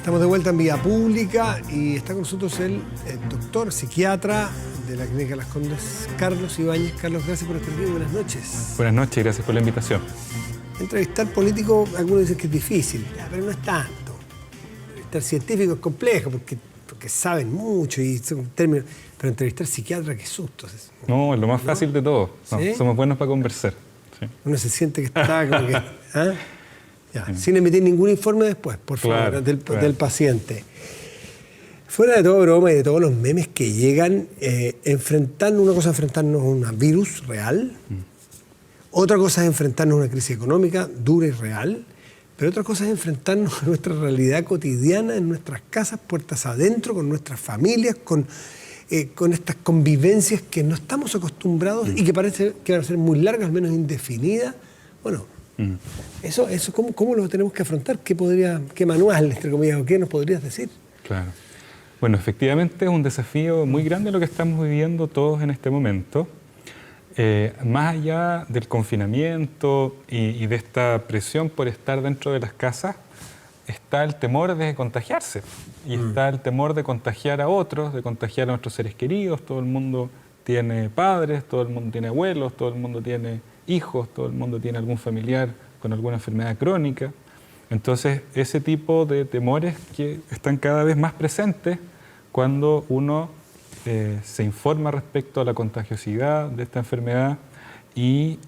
Estamos de vuelta en Vía Pública y está con nosotros el doctor psiquiatra de la Clínica Las Condes, Carlos Ibáñez. Carlos, gracias por estar aquí. Buenas noches. Buenas noches y gracias por la invitación. Entrevistar político, algunos dicen que es difícil, pero no es tanto. Entrevistar científico es complejo porque saben mucho y son términos. Pero entrevistar psiquiatra, qué susto. No, es lo más fácil de todo. No, ¿sí? Somos buenos para conversar. Sí. Uno se siente que está como que... ¿ah? Ya, sin emitir ningún informe después, por favor, claro. del paciente. Fuera de toda broma y de todos los memes que llegan, una cosa es enfrentarnos a un virus real, otra cosa es enfrentarnos a una crisis económica dura y real, pero otra cosa es enfrentarnos a nuestra realidad cotidiana en nuestras casas, puertas adentro, con nuestras familias, con estas convivencias que no estamos acostumbrados y que parece que van a ser muy largas, al menos indefinidas. Bueno, eso ¿cómo lo tenemos que afrontar? ¿Qué manual, entre comillas, o qué nos podrías decir? Claro. Bueno, efectivamente es un desafío muy grande lo que estamos viviendo todos en este momento. Más allá del confinamiento y de esta presión por estar dentro de las casas, está el temor de contagiarse. Y está el temor de contagiar a otros, de contagiar a nuestros seres queridos. Todo el mundo tiene padres, todo el mundo tiene abuelos, todo el mundo tiene hijos, todo el mundo tiene algún familiar con alguna enfermedad crónica. Entonces, ese tipo de temores que están cada vez más presentes cuando uno se informa respecto a la contagiosidad de esta enfermedad y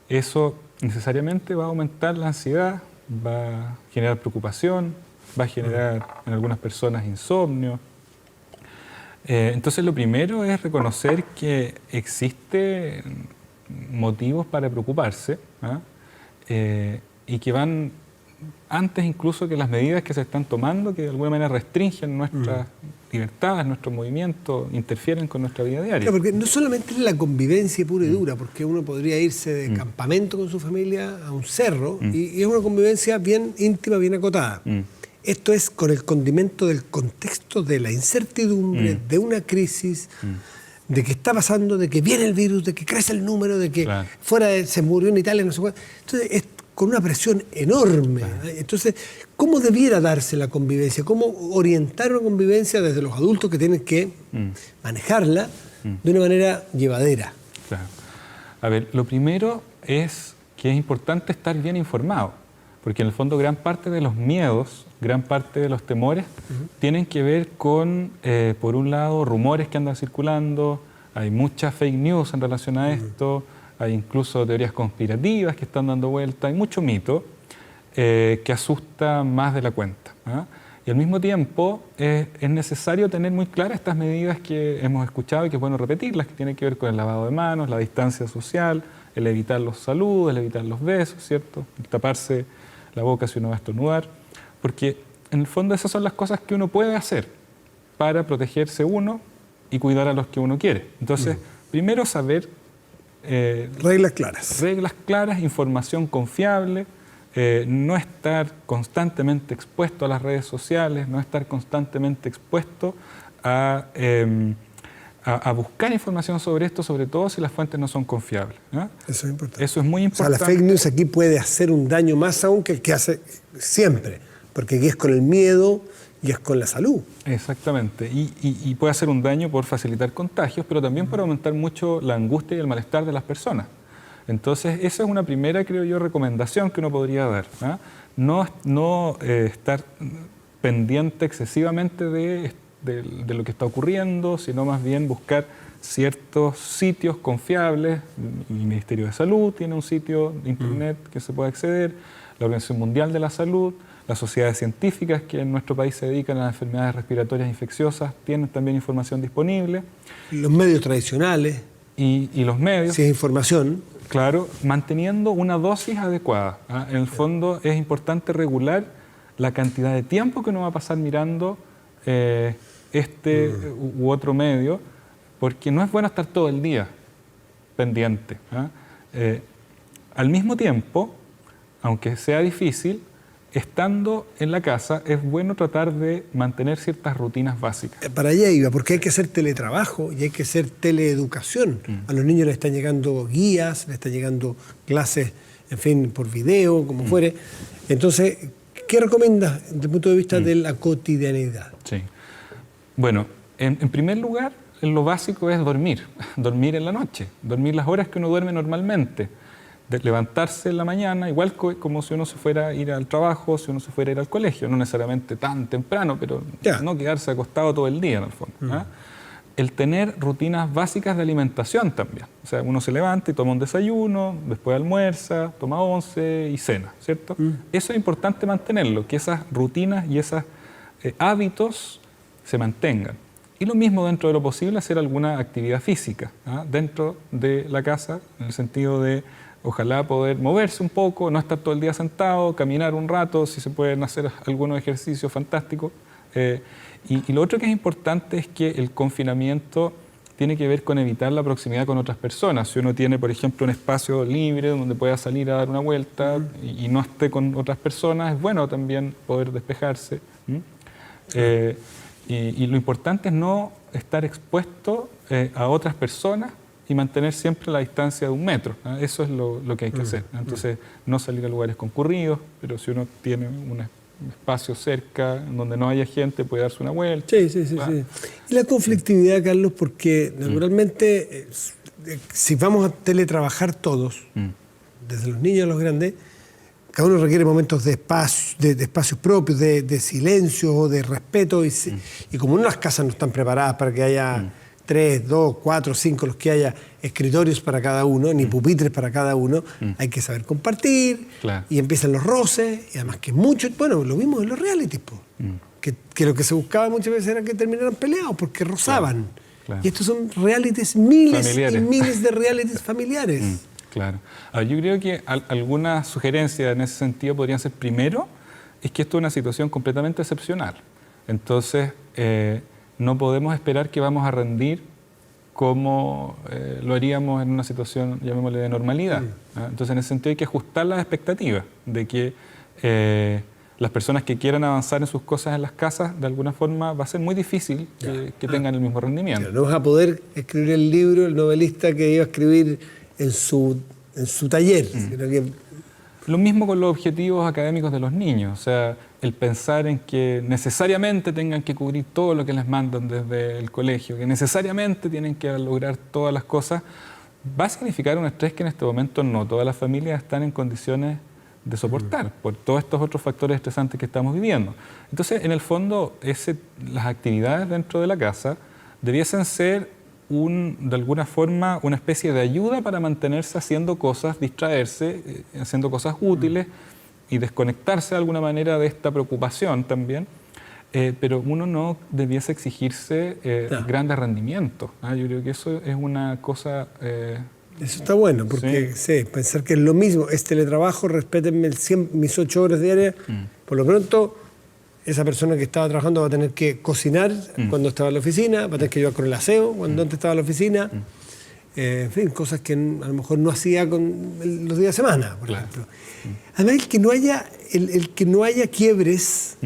eso necesariamente va a aumentar la ansiedad, va a generar preocupación, va a generar en algunas personas insomnio. Entonces, lo primero es reconocer que existen motivos para preocuparse, y que van antes incluso que las medidas que se están tomando, que de alguna manera restringen nuestras libertades, nuestros movimientos, interfieren con nuestra vida diaria. Claro, porque no solamente es la convivencia pura y dura, porque uno podría irse de campamento con su familia a un cerro y es una convivencia bien íntima, bien acotada. Esto es con el condimento del contexto de la incertidumbre, de una crisis, de que está pasando, de que viene el virus, de que crece el número, de que se murió en Italia, no sé cuánto. Entonces, es con una presión enorme. Entonces, ¿cómo debiera darse la convivencia? ¿Cómo orientar una convivencia desde los adultos que tienen que manejarla de una manera llevadera? Claro. A ver, lo primero es que es importante estar bien informado, porque en el fondo gran parte de los miedos, gran parte de los temores tienen que ver con, por un lado, rumores que andan circulando, hay muchas fake news en relación a esto, hay incluso teorías conspirativas que están dando vuelta, hay mucho mito que asusta más de la cuenta. Y al mismo tiempo es necesario tener muy claras estas medidas que hemos escuchado y que es bueno repetirlas, que tienen que ver con el lavado de manos, la distancia social, el evitar los saludos, el evitar los besos, ¿cierto? El taparse la boca si uno va a estornudar, porque en el fondo esas son las cosas que uno puede hacer para protegerse uno y cuidar a los que uno quiere. Entonces, primero saber... reglas claras, información confiable, no estar constantemente expuesto a las redes sociales, no estar constantemente expuesto a buscar información sobre esto, sobre todo si las fuentes no son confiables. Eso es importante. Eso es muy importante. O sea, la fake news aquí puede hacer un daño más aún que el que hace siempre, porque aquí es con el miedo y es con la salud. Exactamente, y puede hacer un daño por facilitar contagios, pero también por aumentar mucho la angustia y el malestar de las personas. Entonces, esa es una primera, creo yo, recomendación que uno podría dar. No estar pendiente excesivamente de lo que está ocurriendo, sino más bien buscar ciertos sitios confiables. El Ministerio de Salud tiene un sitio de internet que se puede acceder, la Organización Mundial de la Salud, las sociedades científicas que en nuestro país se dedican a las enfermedades respiratorias infecciosas tienen también información disponible. Los medios tradicionales. Y los medios. Si es información. Claro, manteniendo una dosis adecuada. En el fondo es importante regular la cantidad de tiempo que uno va a pasar mirando u otro medio, porque no es bueno estar todo el día pendiente. Al mismo tiempo, aunque sea difícil, estando en la casa es bueno tratar de mantener ciertas rutinas básicas. Para allá iba, porque hay que hacer teletrabajo y hay que hacer teleeducación. A los niños les están llegando guías, les están llegando clases, en fin, por video, como fuere. Entonces, ¿Qué recomiendas desde el punto de vista de la cotidianidad? Sí. Bueno, en primer lugar, lo básico es dormir en la noche, dormir las horas que uno duerme normalmente, levantarse en la mañana, igual como si uno se fuera a ir al trabajo, si uno se fuera a ir al colegio, no necesariamente tan temprano, pero no quedarse acostado todo el día en el fondo. El tener rutinas básicas de alimentación también. O sea, uno se levanta y toma un desayuno, después almuerza, toma once y cena, ¿cierto? Eso es importante mantenerlo, que esas rutinas y esos hábitos se mantengan. Y lo mismo, dentro de lo posible, hacer alguna actividad física dentro de la casa, en el sentido de ojalá poder moverse un poco, no estar todo el día sentado, caminar un rato, si se pueden hacer algunos ejercicios fantásticos. Y lo otro que es importante es que el confinamiento tiene que ver con evitar la proximidad con otras personas. Si uno tiene, por ejemplo, un espacio libre donde pueda salir a dar una vuelta y no esté con otras personas, es bueno también poder despejarse. Y lo importante es no estar expuesto a otras personas y mantener siempre la distancia de 1 metro. Eso es lo que hay que hacer. Entonces, no salir a lugares concurridos, pero si uno tiene un espacio cerca donde no haya gente, puede darse una vuelta. Sí. Y la conflictividad, Carlos, porque naturalmente, si vamos a teletrabajar todos, desde los niños a los grandes, cada uno requiere momentos de espacios propios, de silencio, de respeto, y como las casas no están preparadas para que haya 3, 2, 4, 5, los que haya escritorios para cada uno, ni pupitres para cada uno, hay que saber compartir, y empiezan los roces, y además que mucho, bueno, lo vimos en los realities, que lo que se buscaba muchas veces era que terminaran peleados, porque rozaban. Y estos son realities, miles y miles de realities familiares. Claro. Yo creo que algunas sugerencias en ese sentido podrían ser, primero, es que esto es una situación completamente excepcional. Entonces, no podemos esperar que vamos a rendir como lo haríamos en una situación, llamémosle, de normalidad. Entonces, en ese sentido hay que ajustar las expectativas de que las personas que quieran avanzar en sus cosas en las casas, de alguna forma va a ser muy difícil que tengan el mismo rendimiento. No vas a poder escribir el libro, el novelista que iba a escribir en su taller. Sino que... Lo mismo con los objetivos académicos de los niños, o sea, el pensar en que necesariamente tengan que cubrir todo lo que les mandan desde el colegio, que necesariamente tienen que lograr todas las cosas, va a significar un estrés que en este momento no todas las familias están en condiciones de soportar, por todos estos otros factores estresantes que estamos viviendo. Entonces, en el fondo, las actividades dentro de la casa debiesen ser de alguna forma una especie de ayuda para mantenerse haciendo cosas, distraerse, haciendo cosas útiles y desconectarse de alguna manera de esta preocupación también, pero uno no debiese exigirse grandes rendimientos. Yo creo que eso es una cosa... Eso está bueno, porque pensar que es lo mismo, es teletrabajo, respétenme mis 8 horas diarias, por lo pronto... Esa persona que estaba trabajando va a tener que cocinar cuando estaba en la oficina, va a tener que ayudar con el aseo cuando antes estaba en la oficina. En fin, cosas que a lo mejor no hacía con los días de semana, por ejemplo. Además, el que no haya quiebres,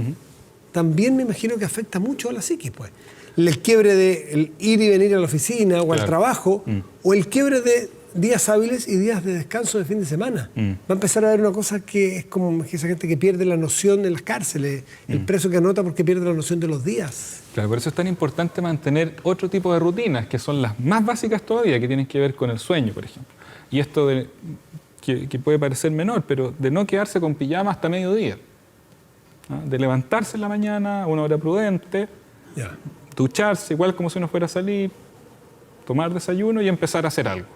también me imagino que afecta mucho a la psiquis, pues. El quiebre de ir y venir a la oficina o al trabajo, o el quiebre de días hábiles y días de descanso de fin de semana. Va a empezar a haber una cosa que es como esa gente que pierde la noción de las cárceles, el preso que anota porque pierde la noción de los días. Claro, por eso es tan importante mantener otro tipo de rutinas, que son las más básicas todavía, que tienen que ver con el sueño, por ejemplo. Y esto que puede parecer menor, pero de no quedarse con pijama hasta mediodía. De levantarse en la mañana a una hora prudente, ducharse igual como si uno fuera a salir, tomar desayuno y empezar a hacer algo.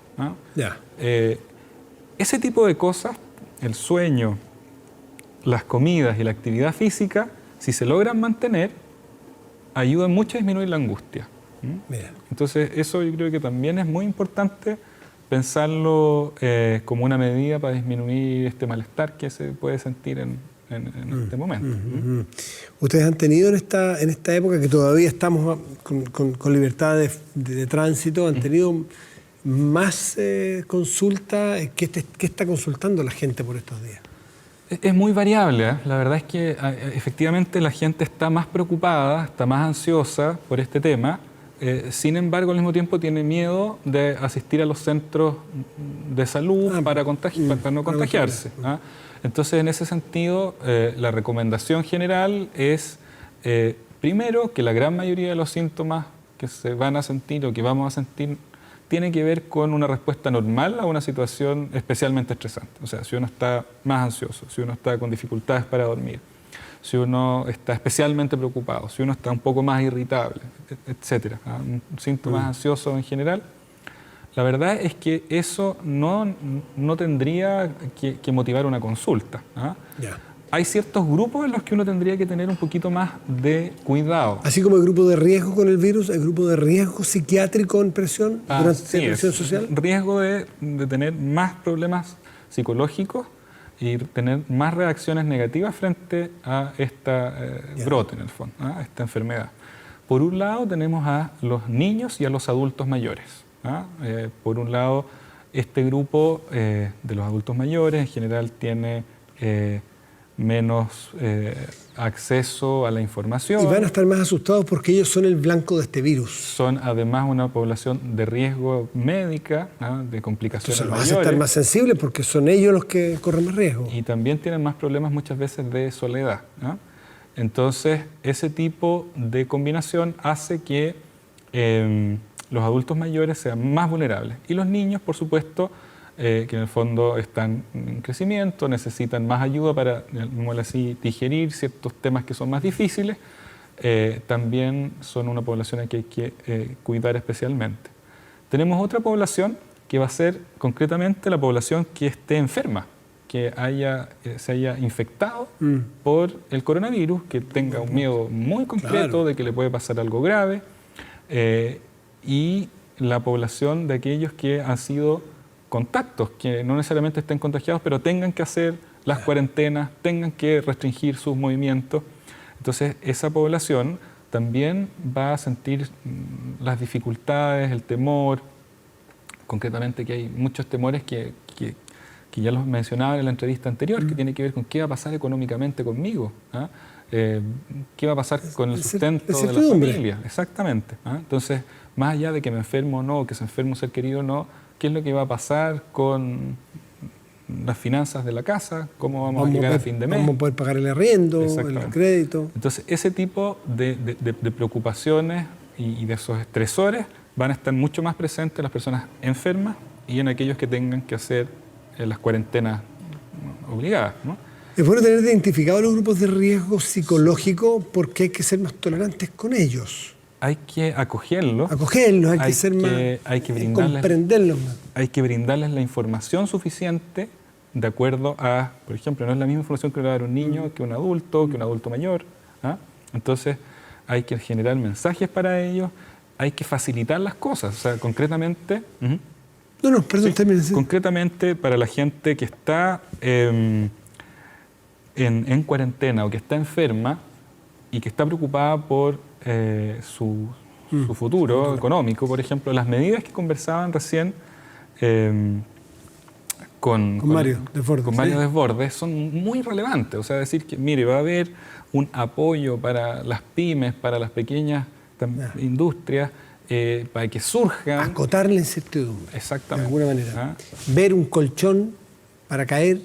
Ese tipo de cosas, el sueño, las comidas y la actividad física, si se logran mantener, ayudan mucho a disminuir la angustia. Entonces, eso yo creo que también es muy importante pensarlo como una medida para disminuir este malestar que se puede sentir en este momento. Ustedes han tenido en esta época que todavía estamos con libertad de tránsito, han tenido más consultas. ¿Qué está consultando la gente por estos días? Es muy variable. La verdad es que efectivamente la gente está más preocupada, está más ansiosa por este tema. Sin embargo, al mismo tiempo tiene miedo de asistir a los centros de salud para no contagiarse. Entonces, en ese sentido, la recomendación general es, primero, que la gran mayoría de los síntomas que se van a sentir o que vamos a sentir tiene que ver con una respuesta normal a una situación especialmente estresante. O sea, si uno está más ansioso, si uno está con dificultades para dormir, si uno está especialmente preocupado, si uno está un poco más irritable, etcétera, síntomas ansiosos en general, la verdad es que eso no tendría que motivar una consulta. Ya. Hay ciertos grupos en los que uno tendría que tener un poquito más de cuidado. Así como el grupo de riesgo con el virus, el grupo de riesgo psiquiátrico en presión durante la presión social. Riesgo de tener más problemas psicológicos y tener más reacciones negativas frente a esta brote, en el fondo, a esta enfermedad. Por un lado tenemos a los niños y a los adultos mayores. Por un lado, este grupo de los adultos mayores en general tiene menos acceso a la información. Y van a estar más asustados porque ellos son el blanco de este virus. Son además una población de riesgo médica, de complicaciones Entonces, mayores. van a estar más sensibles porque son ellos los que corren más riesgo. Y también tienen más problemas muchas veces de soledad. Entonces, ese tipo de combinación hace que los adultos mayores sean más vulnerables. Y los niños, por supuesto, que en el fondo están en crecimiento, necesitan más ayuda para, digamos así, digerir ciertos temas que son más difíciles, también son una población a que hay que cuidar especialmente. Tenemos otra población que va a ser concretamente la población que esté enferma, que se haya infectado por el coronavirus, que tenga un miedo muy concreto de que le puede pasar algo grave, y la población de aquellos que han sido contactos, que no necesariamente estén contagiados, pero tengan que hacer las cuarentenas, tengan que restringir sus movimientos. Entonces, esa población también va a sentir las dificultades, el temor, concretamente que hay muchos temores que ya los mencionaba en la entrevista anterior, que tiene que ver con qué va a pasar económicamente conmigo, qué va a pasar con el sustento de la familia. Exactamente. Entonces, más allá de que me enfermo o no, que se enferme un ser querido o no, ¿qué es lo que va a pasar con las finanzas de la casa? ¿Cómo vamos a llegar a fin de mes? ¿Cómo poder pagar el arriendo, el crédito? Entonces, ese tipo de preocupaciones y de esos estresores van a estar mucho más presentes en las personas enfermas y en aquellos que tengan que hacer las cuarentenas obligadas, ¿no? Es bueno tener identificados los grupos de riesgo psicológico porque hay que ser más tolerantes con ellos. Hay que acogerlos. Acogerlos, hay que ser más, hay que brindarles, comprenderlos más. Hay que brindarles la información suficiente de acuerdo a, por ejemplo, no es la misma información que le va a dar un niño que un adulto mayor. Entonces, hay que generar mensajes para ellos, hay que facilitar las cosas. O sea, concretamente... Concretamente, para la gente que está en cuarentena o que está enferma y que está preocupada por su futuro económico, por ejemplo, las medidas que conversaban recién con Mario Desbordes son muy relevantes. O sea, decir que, mire, va a haber un apoyo para las pymes, para las pequeñas industrias, para que surjan. Acotar la incertidumbre. Exactamente. De alguna manera. Ver un colchón para caer,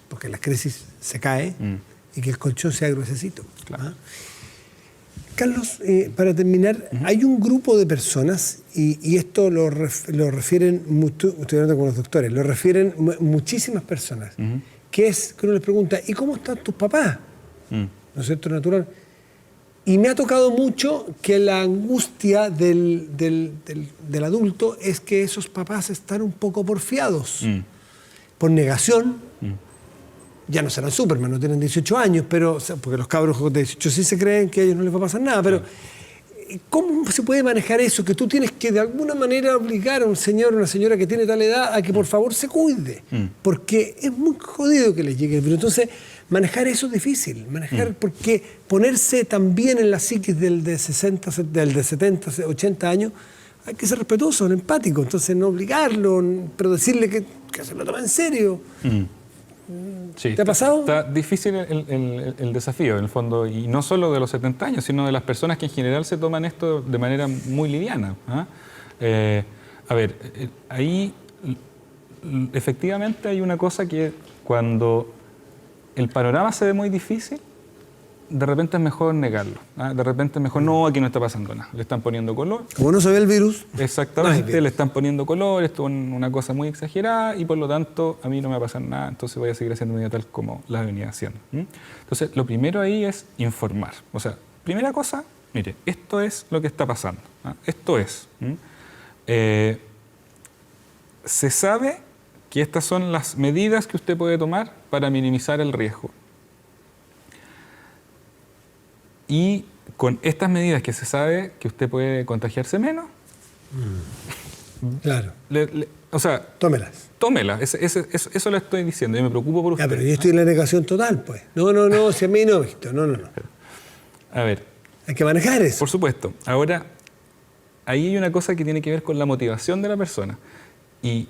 porque la crisis se cae, y que el colchón sea gruesecito. Claro. Carlos, para terminar, hay un grupo de personas, y esto lo refieren, estoy hablando con los doctores, lo refieren muchísimas personas, que es que uno les pregunta, ¿y cómo están tus papás? ¿No es cierto? Natural. Y me ha tocado mucho que la angustia del adulto es que esos papás están un poco porfiados, por negación. Ya no serán Superman, no tienen 18 años, pero, porque los cabros de 18 sí se creen que a ellos no les va a pasar nada, pero ¿cómo se puede manejar eso? Que tú tienes que de alguna manera obligar a un señor o una señora que tiene tal edad a que por favor se cuide, porque es muy jodido que les llegue el virus. Entonces, manejar eso es difícil, porque ponerse también en la psiquis del de 70, 80 años, hay que ser respetuoso, empático, entonces no obligarlo, pero decirle que se lo tome en serio. Sí, ¿Te ha pasado? Está difícil el desafío, en el fondo, y no solo de los 70 años, sino de las personas que en general se toman esto de manera muy liviana. A ver, ahí efectivamente hay una cosa que cuando el panorama se ve muy difícil, de repente es mejor negarlo. De repente es mejor, no, aquí no está pasando nada. Le están poniendo color. Como no se ve el virus. Exactamente, le están poniendo color, esto es una cosa muy exagerada y por lo tanto a mí no me va a pasar nada, entonces voy a seguir haciendo mi vida tal como las venía haciendo. Entonces, lo primero ahí es informar. O sea, primera cosa, mire, esto es lo que está pasando. Esto es. Se sabe que estas son las medidas que usted puede tomar para minimizar el riesgo. Y con estas medidas que se sabe que usted puede contagiarse menos, claro. O sea, tómela. Eso le estoy diciendo. Yo me preocupo por usted. Ya, pero yo estoy en la negación total, pues. No, si a mí no, Víctor. No. A ver. Hay que manejar eso. Por supuesto. Ahora, ahí hay una cosa que tiene que ver con la motivación de la persona. Y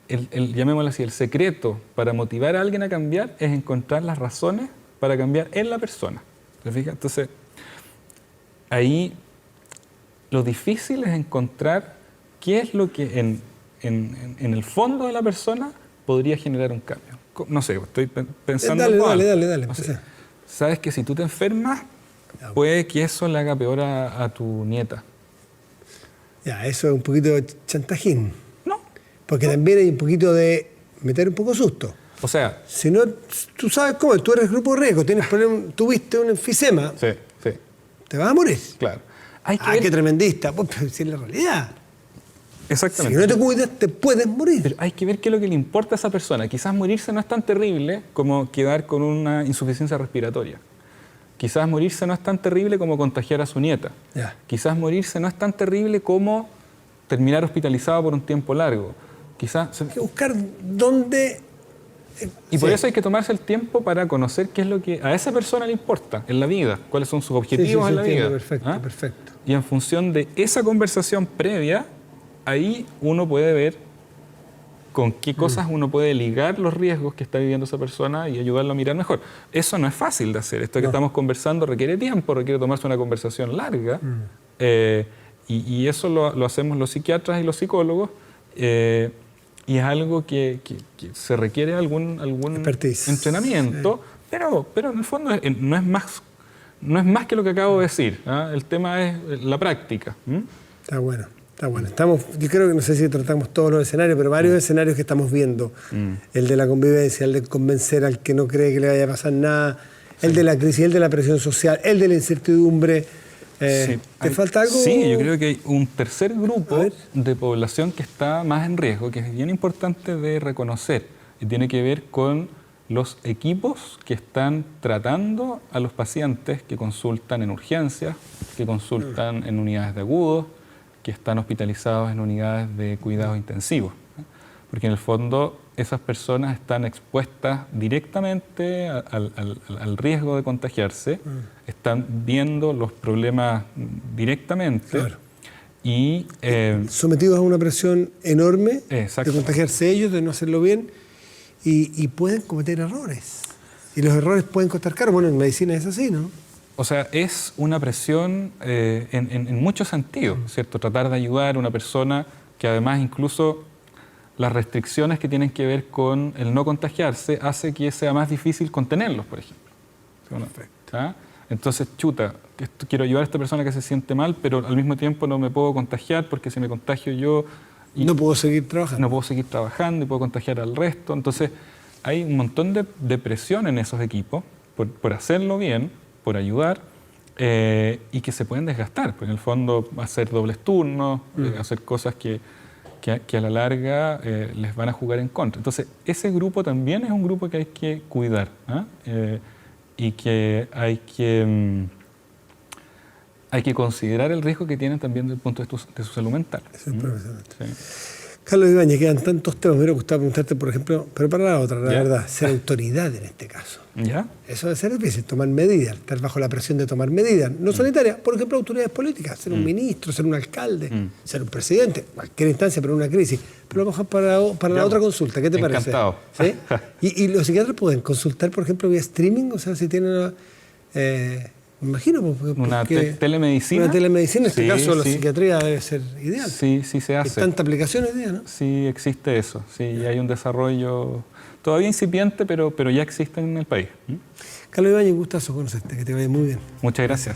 llamémoslo así, el secreto para motivar a alguien a cambiar es encontrar las razones para cambiar en la persona. ¿Se fija? Entonces, ahí lo difícil es encontrar qué es lo que en el fondo de la persona podría generar un cambio. No sé, estoy pensando... Dale. O sea, sabes que si tú te enfermas, puede que eso le haga peor a tu nieta. Ya, eso es un poquito de chantajín. No. Porque también hay un poquito de meter un poco susto. O sea... Si no, tú sabes cómo, tú eres grupo de riesgo, tuviste un enfisema, Sí. te vas a morir. Claro. Qué tremendista. Pues, pero si es la realidad. Exactamente. Si no te cuidas, te puedes morir. Pero hay que ver qué es lo que le importa a esa persona. Quizás morirse no es tan terrible como quedar con una insuficiencia respiratoria. Quizás morirse no es tan terrible como contagiar a su nieta. Ya. Quizás morirse no es tan terrible como terminar hospitalizado por un tiempo largo. Quizás... Hay que buscar dónde... Y por eso hay que tomarse el tiempo para conocer qué es lo que a esa persona le importa en la vida, cuáles son sus objetivos en la vida. Perfecto. Y en función de esa conversación previa, ahí uno puede ver con qué cosas uno puede ligar los riesgos que está viviendo esa persona y ayudarlo a mirar mejor. Eso no es fácil de hacer. Esto que estamos conversando requiere tiempo, requiere tomarse una conversación larga. Y eso lo hacemos los psiquiatras y los psicólogos. Y es algo que se requiere algún entrenamiento, sí. pero en el fondo no es más que lo que acabo de decir. El tema es la práctica. Está bueno. Yo creo que no sé si tratamos todos los escenarios, pero varios escenarios que estamos viendo. El de la convivencia, el de convencer al que no cree que le vaya a pasar nada, el de la crisis, el de la presión social, el de la incertidumbre. Sí. ¿Te falta algo? Sí, yo creo que hay un tercer grupo de población que está más en riesgo, que es bien importante de reconocer, y tiene que ver con los equipos que están tratando a los pacientes que consultan en urgencias, que consultan en unidades de agudos, que están hospitalizados en unidades de cuidados intensivos. Porque en el fondo esas personas están expuestas directamente al riesgo de contagiarse, están viendo los problemas directamente. Claro. Y sometidos a una presión enorme de contagiarse ellos, de no hacerlo bien, y pueden cometer errores. Y los errores pueden costar caro. Bueno, en medicina es así, ¿no? O sea, es una presión en muchos sentidos, ¿cierto? Tratar de ayudar a una persona que además incluso las restricciones que tienen que ver con el no contagiarse hace que sea más difícil contenerlos, por ejemplo. ¿Ah? Entonces, quiero ayudar a esta persona que se siente mal, pero al mismo tiempo no me puedo contagiar porque si me contagio yo... No puedo seguir trabajando. No puedo seguir trabajando y puedo contagiar al resto. Entonces, hay un montón de presión en esos equipos por hacerlo bien, por ayudar, y que se pueden desgastar. Porque en el fondo, hacer dobles turnos, hacer cosas que a la larga les van a jugar en contra. Entonces, ese grupo también es un grupo que hay que cuidar, y que hay que considerar el riesgo que tienen también desde el punto de su salud mental. Eso es impresionante. Sí. Carlos Ibáñez, quedan tantos temas. Me hubiera gustado preguntarte, por ejemplo, pero para la otra, la verdad, ser autoridad en este caso. ¿Ya? Eso debe ser difícil, tomar medidas, estar bajo la presión de tomar medidas, no sanitarias, por ejemplo, autoridades políticas, ser un ministro, ser un alcalde, ser un presidente, cualquier instancia, pero una crisis. Pero a lo mejor para la otra consulta, ¿qué te parece? Encantado. ¿Sí? ¿Y los psiquiatras pueden consultar, por ejemplo, vía streaming? O sea, si tienen... me imagino, una telemedicina. Una telemedicina, en este caso la psiquiatría debe ser ideal. Sí se hace. Hay tanta aplicación hoy día, ¿no? Sí, existe eso. Sí, y hay un desarrollo. todavía incipiente, pero ya existe en el país. Carlos Ibáñez, un gustazo conocerte, que te vaya muy bien. Muchas gracias.